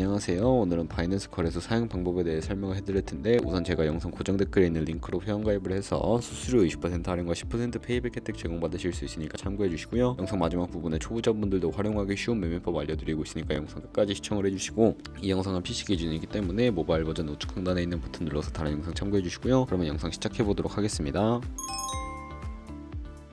안녕하세요. 오늘은 바이낸스 거래소 사용 방법에 대해 설명을 해드릴 텐데, 우선 제가 영상 고정 댓글에 있는 링크로 회원가입을 해서 수수료 20% 할인과 10% 페이백 혜택 제공받으실 수 있으니까 참고해 주시고요. 영상 마지막 부분에 초보자분들도 활용하기 쉬운 매매법 알려드리고 있으니까 영상 끝까지 시청을 해주시고, 이 영상은 PC 기준이기 때문에 모바일 버전 우측 상단에 있는 버튼 눌러서 다른 영상 참고해 주시고요. 그러면 영상 시작해 보도록 하겠습니다.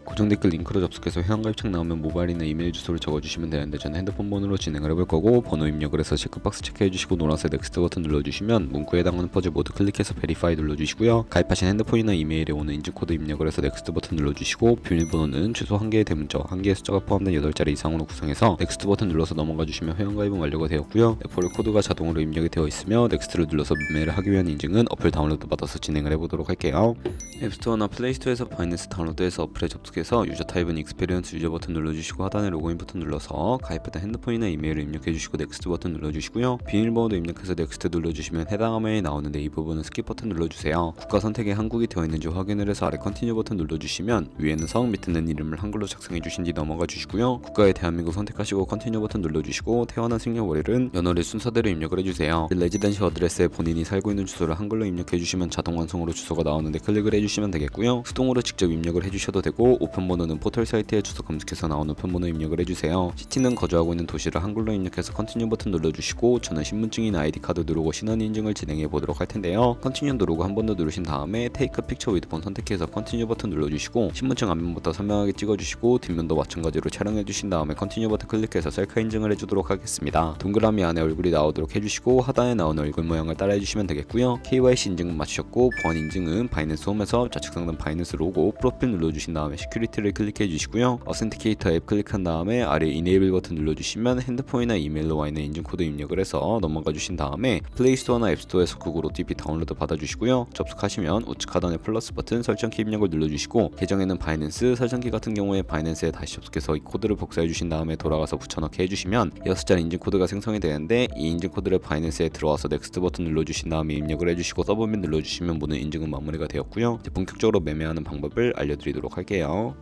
고정 댓글 링크로 접속해서 회원가입창 나오면 모바일이나 이메일 주소를 적어주시면 되는데, 저는 핸드폰 번호로 진행을 해볼 거고, 번호 입력을 해서 체크박스 체크해주시고 노란색 넥스트 버튼 눌러주시면 문구에 해당하는 퍼즐 모두 클릭해서 베리파이 눌러주시고요. 가입하신 핸드폰이나 이메일에 오는 인증코드 입력을 해서 넥스트 버튼 눌러주시고, 비밀번호는 최소 1개의 대문자, 1개의 숫자가 포함된 8자리 이상으로 구성해서 넥스트 버튼 눌러서 넘어가주시면 회원가입은 완료가 되었고요. 레퍼럴 코드가 자동으로 입력이 되어 있으며 넥스트를 눌러서 매매를 하기 위한 인증은 어플 다운로드 받아서 진행을 해보도록 할게요. 앱스토어나 플레이스토어에서 바이낸스 다운로드해서 어플에 접속해서 유저 타입은 익스페리언스 유저 버튼 눌러주시고, 하단에 로그인 버튼 눌러서 가입했던 핸드폰이나 이메일을 입력해주시고 넥스트 버튼 눌러주시고요. 비밀번호도 입력해서 넥스트 눌러주시면 해당 화면이 나오는데, 이 부분은 스킵 버튼 눌러주세요. 국가 선택에 한국이 되어 있는지 확인을 해서 아래 컨티뉴 버튼 눌러주시면 위에는 성, 밑에는 이름을 한글로 작성해주신 뒤 넘어가 주시고요. 국가에 대한민국 선택하시고 컨티뉴 버튼 눌러주시고, 태어난 생년월일은 연월일 순서대로 입력을 해주세요. 레지던시 어드레스에 본인이 살고 있는 주소를 한글로 입력해주시면 자동 완성으로 주소가 나오는데 클릭을 해주시면 되겠고요. 수동으로 직접 입력을 해주셔도 되고, 우편번호는 포털 사이트에 주소 검색해서 나오는 우편번호 입력을 해주세요. 시티는 거주하고 있는 도시를 한글로 입력해서 컨티뉴 버튼 눌러주시고, 저는 신분증이나 아이디카드 누르고 신원 인증을 진행해 보도록 할 텐데요. 컨티뉴 누르고 한 번 더 누르신 다음에 테이크 픽처 위드 폰 선택해서 컨티뉴 버튼 눌러주시고, 신분증 앞면부터 선명하게 찍어주시고, 뒷면도 마찬가지로 촬영해 주신 다음에 컨티뉴 버튼 클릭해서 셀카 인증을 해주도록 하겠습니다. 동그라미 안에 얼굴이 나오도록 해주시고, 하단에 나오는 얼굴 모양을 따라해 주시면 되겠고요. KYC 인증은 마치셨고, 보안 인증은 바이낸스 홈에서 좌측 상단 바이낸스 로고 프로필 눌러주신 다음에 시큐리티를 클릭해 주시고요. 어센티케이터 앱 클릭한 다음에 아래 이네이블 버튼 눌러주시면 핸드폰이나 이메일로 와 있는 인증코드 입력을 해서 넘어가 주신 다음에 플레이스토어나 앱스토어에서 구글 OTP 다운로드 받아주시고요. 접속하시면 우측 하단에 플러스 버튼 설정키 입력을 눌러주시고, 계정에는 바이낸스, 설정키 같은 경우에 바이낸스에 다시 접속해서 이 코드를 복사해 주신 다음에 돌아가서 붙여넣기 해주시면 6자리 인증코드가 생성이 되는데, 이 인증코드를 바이낸스에 들어와서 넥스트 버튼 눌러주신 다음에 입력을 해주시고 서브밋 눌러주시면 모든 인증은 마무리가 되었고요. 이제 본격적으로 매매하는 방법을 알려드리도록 할게요.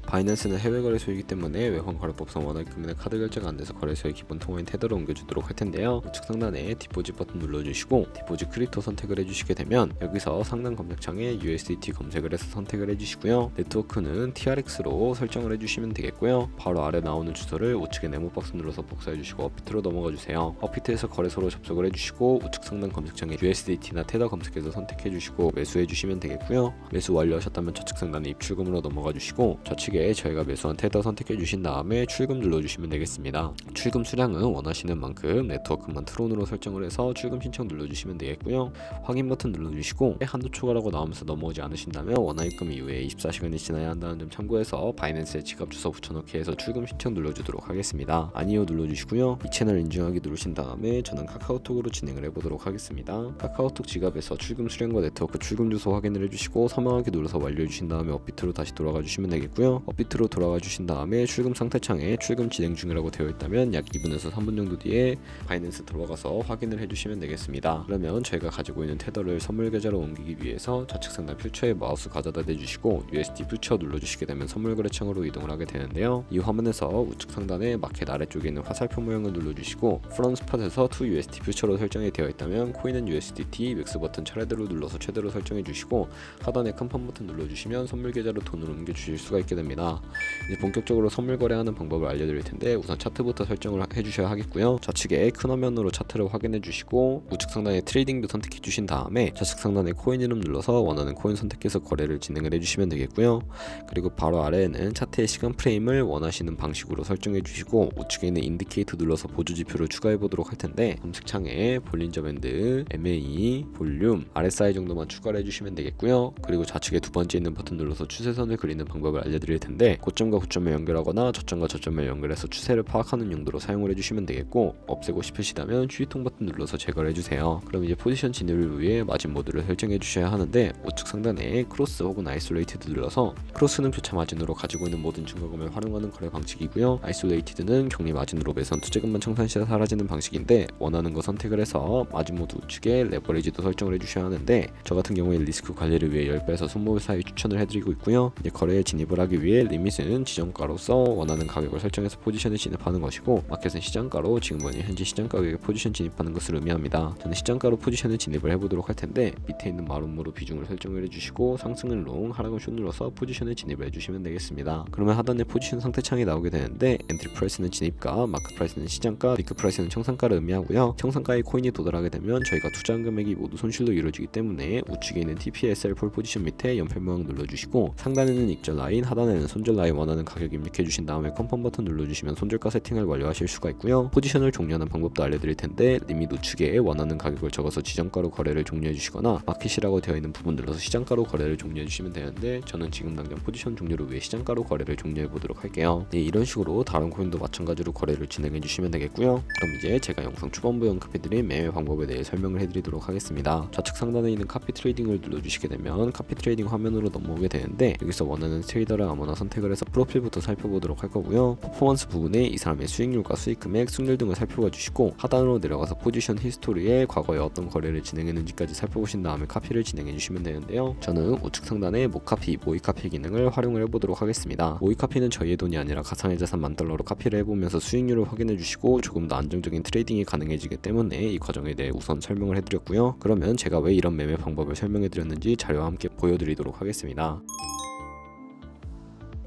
바이낸스는 해외 거래소이기 때문에 외환 거래법상 원화의 금액 카드 결제가 안돼서 거래소의 기본 통화인 테더로 옮겨주도록 할 텐데요. 우측 상단에 디포짓 버튼 눌러주시고 디포짓 크립토 선택을 해주시게 되면, 여기서 상단 검색창에 USDT 검색을 해서 선택을 해주시고요. 네트워크는 TRX로 설정을 해주시면 되겠고요. 바로 아래 나오는 주소를 우측에 네모 박스 눌러서 복사해주시고 업비트로 넘어가주세요. 업비트에서 거래소로 접속을 해주시고, 우측 상단 검색창에 USDT나 테더 검색해서 선택해주시고 매수해주시면 되겠고요. 매수 완료하셨다면 좌측 상단에 입출금으로 넘어가주시고, 좌측에 저희가 매수한 테더 선택해 주신 다음에 출금 눌러주시면 되겠습니다. 출금 수량은 원하시는 만큼 네트워크만 트론으로 설정을 해서 출금 신청 눌러주시면 되겠고요. 확인 버튼 눌러주시고, 한도 초과라고 나오면서 넘어오지 않으신다면 원화 입금 이후에 24시간이 지나야 한다는 점 참고해서 바이낸스에 지갑 주소 붙여넣기 해서 출금 신청 눌러주도록 하겠습니다. 아니요 눌러주시고요. 이 채널 인증하기 누르신 다음에 저는 카카오톡으로 진행을 해보도록 하겠습니다. 카카오톡 지갑에서 출금 수량과 네트워크 출금 주소 확인을 해주시고 선명하게 눌러서 완료해 주신 다음에 업비트로 다시 돌아가 주시면 되겠고요. 업비트로 돌아가 주신 다음에 출금 상태창에 출금 진행 중이라고 되어 있다면 약 2분에서 3분 정도 뒤에 바이낸스 들어가서 확인을 해주시면 되겠습니다. 그러면 저희가 가지고 있는 테더를 선물 계좌로 옮기기 위해서 좌측 상단 퓨처에 마우스 가져다 대주시고 USD 퓨처 눌러주시게 되면 선물 거래창으로 이동을 하게 되는데요. 이 화면에서 우측 상단에 마켓 아래쪽에 있는 화살표 모양을 눌러주시고, 프론 스팟에서 to USD 퓨처로 설정이 되어 있다면 코인은 USDT 맥스 버튼 차례대로 눌러서 최대로 설정해 주시고, 하단에 컨펌 버튼 눌러주시면 선물 계좌로 돈을 옮겨 주실 수가 있게 됩니다. 이제 본격적으로 선물 거래하는 방법을 알려드릴 텐데, 우선 차트부터 설정을 해주셔야 하겠고요. 좌측에 큰 화면으로 차트를 확인해 주시고, 우측 상단에 트레이딩도 선택해 주신 다음에 좌측 상단에 코인 이름 눌러서 원하는 코인 선택해서 거래를 진행을 해주시면 되겠고요. 그리고 바로 아래에는 차트의 시간 프레임을 원하시는 방식으로 설정해 주시고, 우측에 있는 인디케이터 눌러서 보조 지표를 추가해 보도록 할 텐데, 검색창에 볼린저 밴드, MA, 볼륨, RSI 정도만 추가를 해주시면 되겠고요. 그리고 좌측에 두 번째 있는 버튼 눌러서 추세선을 그리는 방법을 알려드릴 텐데, 고점과 고점을 연결하거나 저점과 저점을 연결해서 추세를 파악하는 용도로 사용을 해주시면 되겠고, 없애고 싶으시다면 휴지통 버튼 눌러서 제거를 해주세요. 그럼 이제 포지션 진입을 위해 마진 모드를 설정해 주셔야 하는데, 우측 상단에 크로스 혹은 아이솔레이티드 눌러서, 크로스는 교차 마진으로 가지고 있는 모든 증거금을 활용하는 거래 방식이고요. 아이솔레이티드는 격리 마진으로 매선 투자금만 청산 시 사라지는 방식인데, 원하는 거 선택을 해서 마진 모드 우측에 레버리지도 설정을 해주셔야 하는데, 저 같은 경우에 리스크 관리를 위해 10배에서 20배 사이 추천을 해드리고 있고요. 이제 거래에 진입을 하기 위해 이후에 리밋은 지정가로서 원하는 가격을 설정해서 포지션에 진입하는 것이고, 마켓은 시장가로 지금 현재 시장 가격에 포지션 진입하는 것을 의미합니다. 저는 시장가로 포지션에 진입을 해보도록 할 텐데, 밑에 있는 마름모로 비중을 설정을 해주시고 상승은 롱, 하락은 숏 눌러서 포지션에 진입을 해주시면 되겠습니다. 그러면 하단에 포지션 상태 창이 나오게 되는데, 엔트리 프라이스는 진입가, 마크 프라이스는 시장가, 리크 프라이스는 청산가를 의미하고요. 청산가에 코인이 도달하게 되면 저희가 투자한 금액이 모두 손실로 이루어지기 때문에 우측에 있는 TPSL 폴 포지션 밑에 연필 모양 눌러주시고, 상단에는 익절 라인, 하단에는 손절 라인 원하는 가격 입력해 주신 다음에 컨펌 버튼 눌러주시면 손절가 세팅을 완료하실 수가 있고요. 포지션을 종료하는 방법도 알려드릴 텐데, 리밋 우측에 원하는 가격을 적어서 지정가로 거래를 종료해 주시거나 마켓이라고 되어 있는 부분 눌러서 시장가로 거래를 종료해 주시면 되는데, 저는 지금 당장 포지션 종료를 위해 시장가로 거래를 종료해 보도록 할게요. 네, 이런 식으로 다른 코인도 마찬가지로 거래를 진행해 주시면 되겠고요. 그럼 이제 제가 영상 초반부에 언급해드린 매매 방법에 대해 설명을 해드리도록 하겠습니다. 좌측 상단에 있는 카피 트레이딩을 눌러주시게 되면 카피 트레이딩 화면으로 넘어오게 되는데, 여기서 원하는 트레이더를 아무나 선택을 해서 프로필부터 살펴보도록 할 거고요. 퍼포먼스 부분에 이 사람의 수익률과 수익 금액, 승률 등을 살펴봐 주시고, 하단으로 내려가서 포지션 히스토리에 과거에 어떤 거래를 진행했는지까지 살펴보신 다음에 카피를 진행해 주시면 되는데요. 저는 우측 상단에 모카피, 모이카피 기능을 활용을 해보도록 하겠습니다. 모이카피는 저희의 돈이 아니라 가상의 자산 $10,000로 카피를 해보면서 수익률을 확인해 주시고 조금 더 안정적인 트레이딩이 가능해지기 때문에 이 과정에 대해 우선 설명을 해드렸고요. 그러면 제가 왜 이런 매매 방법을 설명해 드렸는지 자료와 함께 보여드리도록 하겠습니다.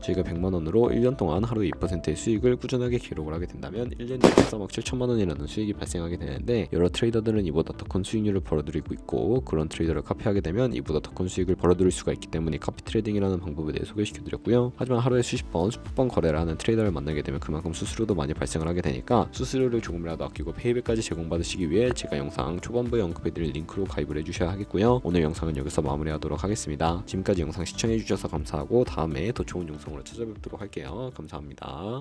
저희가 100만원으로 1년 동안 하루 2%의 수익을 꾸준하게 기록을 하게 된다면 1년에 13억 7천만원이라는 수익이 발생하게 되는데, 여러 트레이더들은 이보다 더 큰 수익률을 벌어들이고 있고, 그런 트레이더를 카피하게 되면 이보다 더 큰 수익을 벌어들일 수가 있기 때문에 카피 트레이딩이라는 방법에 대해 소개시켜드렸고요. 하지만 하루에 수십 번, 수백 번 거래를 하는 트레이더를 만나게 되면 그만큼 수수료도 많이 발생을 하게 되니까, 수수료를 조금이라도 아끼고 페이백까지 제공받으시기 위해 제가 영상 초반부에 언급해드린 링크로 가입을 해주셔야 하겠고요. 오늘 영상은 여기서 마무리하도록 하겠습니다. 지금까지 영상 시청해주셔서 감사하고, 다음에 더 좋은 영상으로 찾아뵙도록 할게요. 감사합니다.